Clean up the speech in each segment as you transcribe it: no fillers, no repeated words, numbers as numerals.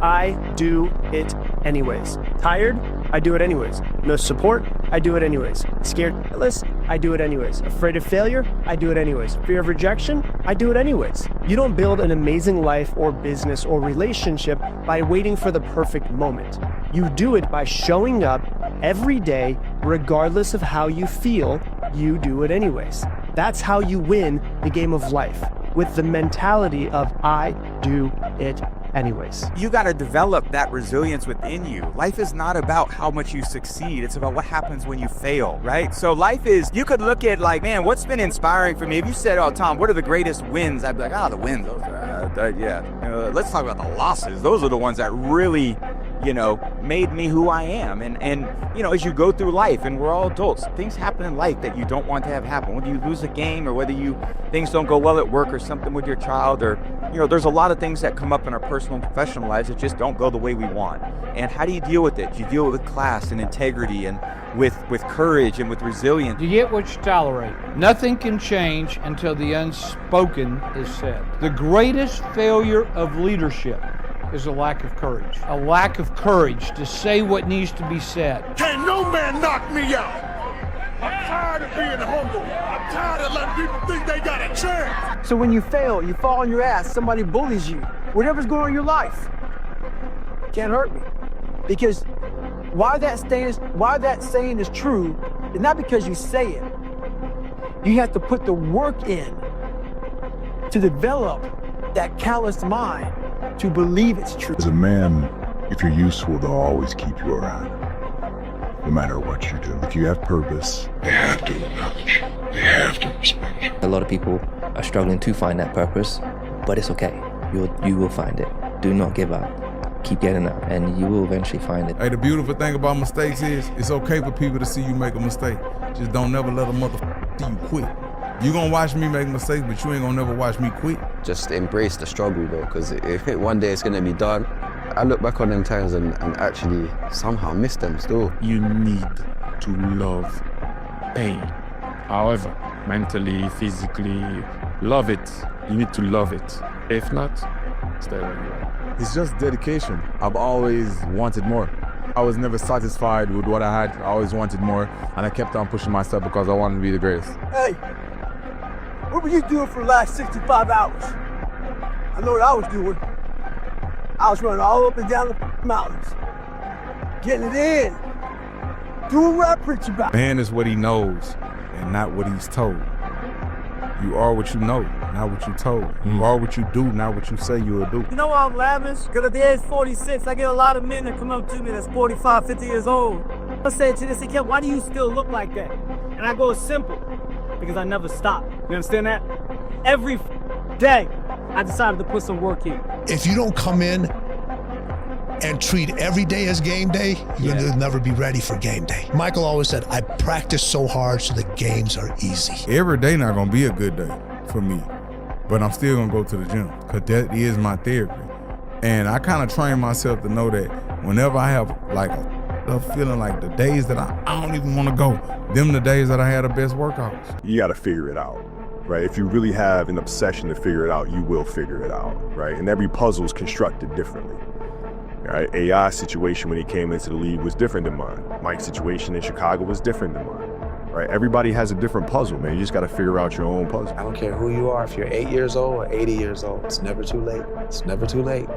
I do it anyways. Tired? I do it anyways. No support? I do it anyways. Scared shitless? I do it anyways. Afraid of failure? I do it anyways. Fear of rejection? I do it anyways. You don't build an amazing life or business or relationship by waiting for the perfect moment. You do it by showing up every day, regardless of how you feel. You do it anyways. That's how you win the game of life, with the mentality of I do it anyways. You got to develop that resilience within you. Life is not about how much you succeed. It's about what happens when you fail, right? So life is, you could look at like, man, what's been inspiring for me? If you said, oh, Tom, what are the greatest wins? I'd be like, the wins. Those are, let's talk about the losses. Those are the ones that really, made me who I am. And as you go through life, and we're all adults, things happen in life that you don't want to have happen. Whether you lose a game or whether things don't go well at work or something with your child, or, there's a lot of things that come up in our personal and professional lives that just don't go the way we want. And how do you deal with it? You deal with class and integrity and with courage and with resilience. You get what you tolerate. Nothing can change until the unspoken is said. The greatest failure of leadership is a lack of courage. A lack of courage to say what needs to be said. Can't no man knock me out. I'm tired of being humble. I'm tired of letting people think they got a chance. So when you fail, you fall on your ass, somebody bullies you, whatever's going on in your life, can't hurt me. Because why that saying is true is not because you say it. You have to put the work in to develop that calloused mind to believe it's true. As a man, if you're useful, they'll always keep you around, no matter what you do. If you have purpose, they have to acknowledge you. They have to respect you. A lot of people are struggling to find that purpose, but it's okay. You will find it. Do not give up. Keep getting up, and you will eventually find it. Hey, the beautiful thing about mistakes is it's okay for people to see you make a mistake. Just don't never let a motherfucker see you quit. You gonna watch me make mistakes, but you ain't gonna never watch me quit. Just embrace the struggle though, because one day it's gonna be done. I look back on them times and actually somehow miss them still. You need to love pain. However, mentally, physically, love it. You need to love it. If not, stay where you are. It's just dedication. I've always wanted more. I was never satisfied with what I had. I always wanted more, and I kept on pushing myself because I wanted to be the greatest. Hey, what were you doing for the last 65 hours? I know what I was doing. I was running all up and down the mountains, getting it in, doing what I preach about. Man is what he knows and not what he's told. You are what you know, not what you told. You are what you do, not what you say you will do. You know why I'm laughing? Because at the age 46, I get a lot of men that come up to me that's 45, 50 years old. I say to this, they why do you still look like that? And I go, it's simple, because I never stop. You understand that? Every day, I decided to put some work in. If you don't come in and treat every day as game day, you're gonna never be ready for game day. Michael always said, I practice so hard so the games are easy. Every day not gonna be a good day for me, but I'm still gonna go to the gym because that is my therapy. And I kind of train myself to know that whenever I have like a feeling like the days that I don't even want to go, them the days that I had the best workouts. You got to figure it out, right? If you really have an obsession to figure it out, you will figure it out, right? And every puzzle is constructed differently. Right? AI's situation when he came into the league was different than mine. Mike's situation in Chicago was different than mine. Right? Everybody has a different puzzle, man. You just got to figure out your own puzzle. I don't care who you are, if you're 8 years old or 80 years old, it's never too late. It's never too late.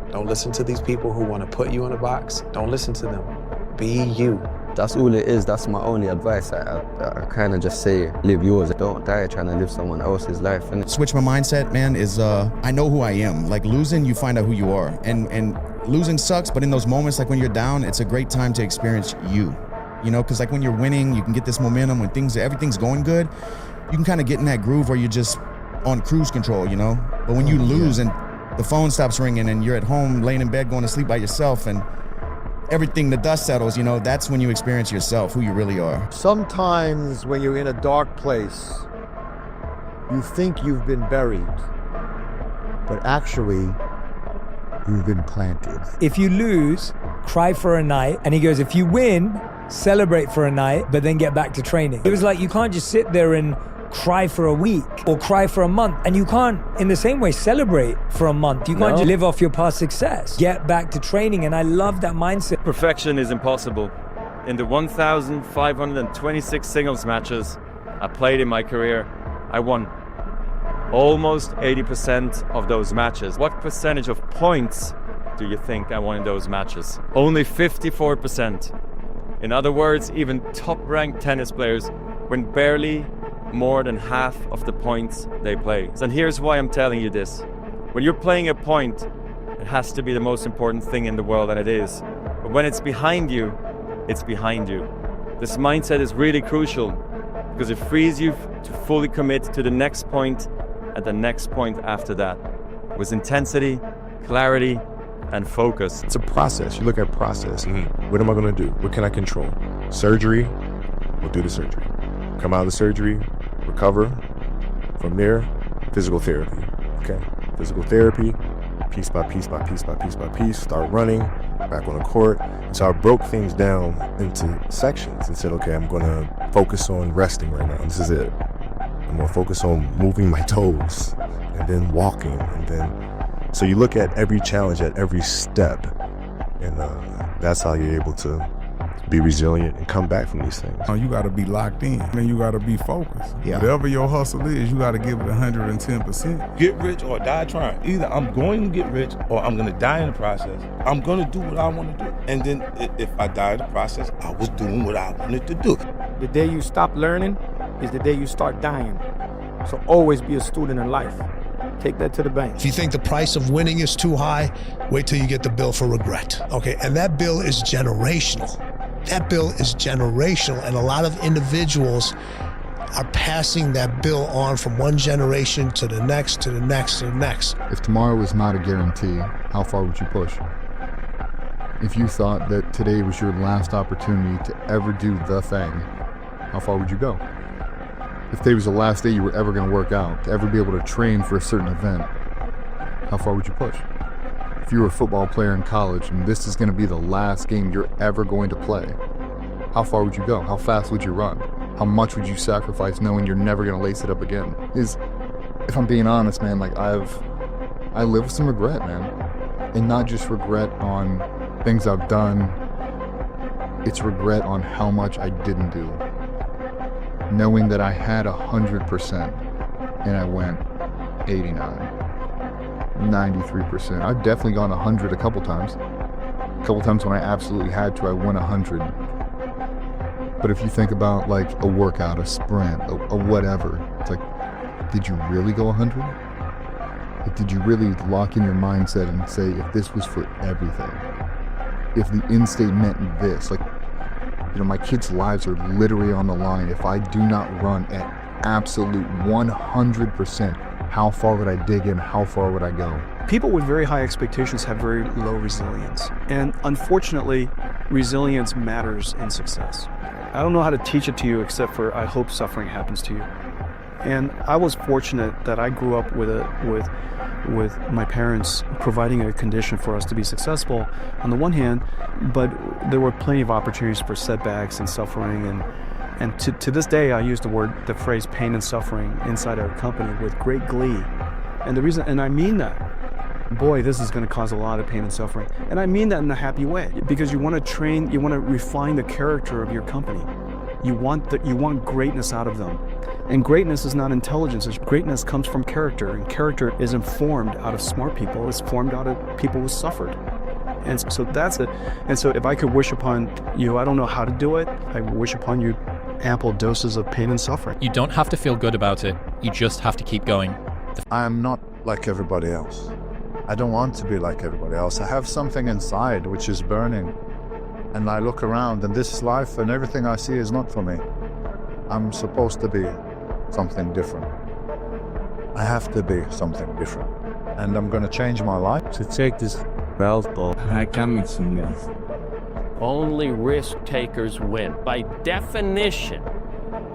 Don't listen to these people who want to put you in a box. Don't listen to them. Be you. That's all it is. That's my only advice. I kind of just say, live yours. Don't die trying to live someone else's life. Switch my mindset, man, is I know who I am. Like losing, you find out who you are. And losing sucks, but in those moments, like when you're down, it's a great time to experience you. You know, because like when you're winning, you can get this momentum. When everything's going good, you can kind of get in that groove where you're just on cruise control, you know? But when you lose and the phone stops ringing and you're at home laying in bed going to sleep by yourself and everything, the dust settles, you know, that's when you experience yourself, who you really are. Sometimes when you're in a dark place, you think you've been buried, but actually, you've been planted. If you lose, cry for a night. And he goes, if you win, celebrate for a night, but then get back to training. It was like, you can't just sit there and cry for a week or cry for a month. And you can't, in the same way, celebrate for a month. You can't just live off your past success. Get back to training. And I love that mindset. Perfection is impossible. In the 1,526 singles matches I played in my career, I won almost 80% of those matches. What percentage of points do you think I won in those matches? Only 54%. In other words, even top-ranked tennis players win barely more than half of the points they play. And here's why I'm telling you this. When you're playing a point, it has to be the most important thing in the world, and it is. But when it's behind you, it's behind you. This mindset is really crucial because it frees you to fully commit to the next point and the next point after that with intensity, clarity, and focus. It's a process. You look at process. What am I going to do? What can I control? Surgery, we'll do the surgery. Come out of the surgery, recover. From there, physical therapy. Okay, physical therapy, piece by piece by piece by piece by piece, start running, back on the court. And so I broke things down into sections and said, okay, I'm going to focus on resting right now. This is it. I'm going to focus on moving my toes and then walking. And then, so you look at every challenge at every step, and that's how you're able to be resilient and come back from these things. You got to be locked in, and you got to be focused. Whatever your hustle is, you got to give it 110%. Get rich or die trying. Either I'm going to get rich or I'm going to die in the process. I'm going to do what I want to do. And then if I die in the process, I was doing what I wanted to do. The day you stop learning is the day you start dying. So always be a student in life. Take that to the bank. If you think the price of winning is too high, wait till you get the bill for regret. Okay, and that bill is generational. That bill is generational, and a lot of individuals are passing that bill on from one generation to the next, to the next, to the next. If tomorrow is not a guarantee, how far would you push? If you thought that today was your last opportunity to ever do the thing, how far would you go? If today was the last day you were ever going to work out, to ever be able to train for a certain event, how far would you push? If you were a football player in college and this is going to be the last game you're ever going to play, how far would you go? How fast would you run? How much would you sacrifice knowing you're never going to lace it up again? If I'm being honest, man, like I live with some regret, man. And not just regret on things I've done, it's regret on how much I didn't do. Knowing that I had 100% and I went 89. 93%. I've definitely gone 100 a couple times. A couple times when I absolutely had to, I went 100. But if you think about like a workout, a sprint, a whatever, it's like, did you really go 100? Like, did you really lock in your mindset and say, if this was for everything, if the end state meant this, like, you know, my kids' lives are literally on the line. If I do not run at absolute 100%, how far would I dig in? How far would I go? People with very high expectations have very low resilience. And unfortunately, resilience matters in success. I don't know how to teach it to you except for I hope suffering happens to you. And I was fortunate that I grew up with my parents providing a condition for us to be successful on the one hand, but there were plenty of opportunities for setbacks and suffering, and to this day I use the phrase pain and suffering inside our company with great glee. And the reason, and I mean that, boy, this is going to cause a lot of pain and suffering. And I mean that in a happy way, because you want to train, you want to refine the character of your company. You want greatness out of them. And greatness is not intelligence. Greatness comes from character, and character is informed out of smart people. It's formed out of people who suffered. And so that's it. And so if I could wish upon you, I don't know how to do it, I wish upon you ample doses of pain and suffering. You don't have to feel good about it. You just have to keep going. I am not like everybody else. I don't want to be like everybody else. I have something inside which is burning. And I look around, and this life and everything I see is not for me. I'm supposed to be something different. I have to be something different. And I'm going to change my life. To take this belt off, I can make some mess. Only risk takers win. By definition,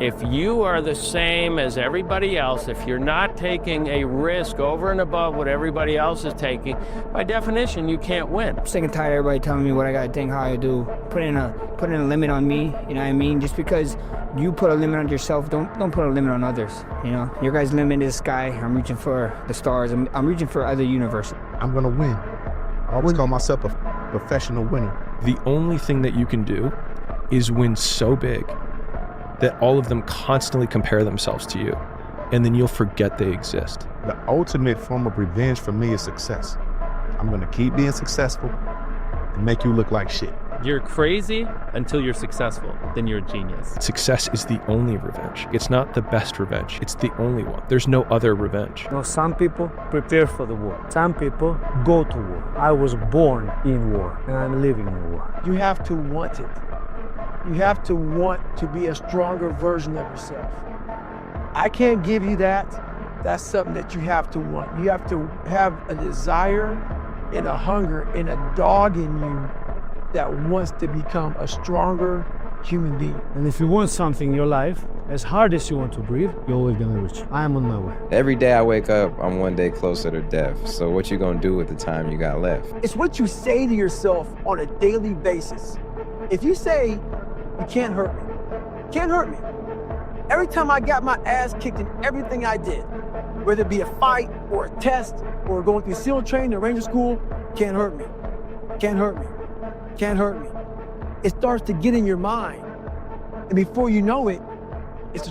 If you are the same as everybody else, if you're not taking a risk over and above what everybody else is taking, by definition, you can't win. I'm sick and tired of everybody telling me what I gotta think, how I do, putting a limit on me, you know what I mean? Just because you put a limit on yourself, don't put a limit on others, you know? Your guys' limit is sky, I'm reaching for the stars, I'm reaching for other universes. I'm gonna win. I always call myself a professional winner. The only thing that you can do is win so big that all of them constantly compare themselves to you, and then you'll forget they exist. The ultimate form of revenge for me is success. I'm gonna keep being successful and make you look like shit. You're crazy until you're successful, then you're a genius. Success is the only revenge. It's not the best revenge, it's the only one. There's no other revenge. You know, some people prepare for the war. Some people go to war. I was born in war, and I'm living in war. You have to want it. You have to want to be a stronger version of yourself. I can't give you that. That's something that you have to want. You have to have a desire and a hunger and a dog in you that wants to become a stronger human being. And if you want something in your life, as hard as you want to breathe, you're always gonna reach it. I am on my way. Every day I wake up, I'm one day closer to death. So what you gonna do with the time you got left? It's what you say to yourself on a daily basis. If you say, you can't hurt me, can't hurt me. Every time I got my ass kicked in everything I did, whether it be a fight or a test or going through SEAL training or Ranger school, can't hurt me, can't hurt me, can't hurt me. It starts to get in your mind. And before you know it, it's the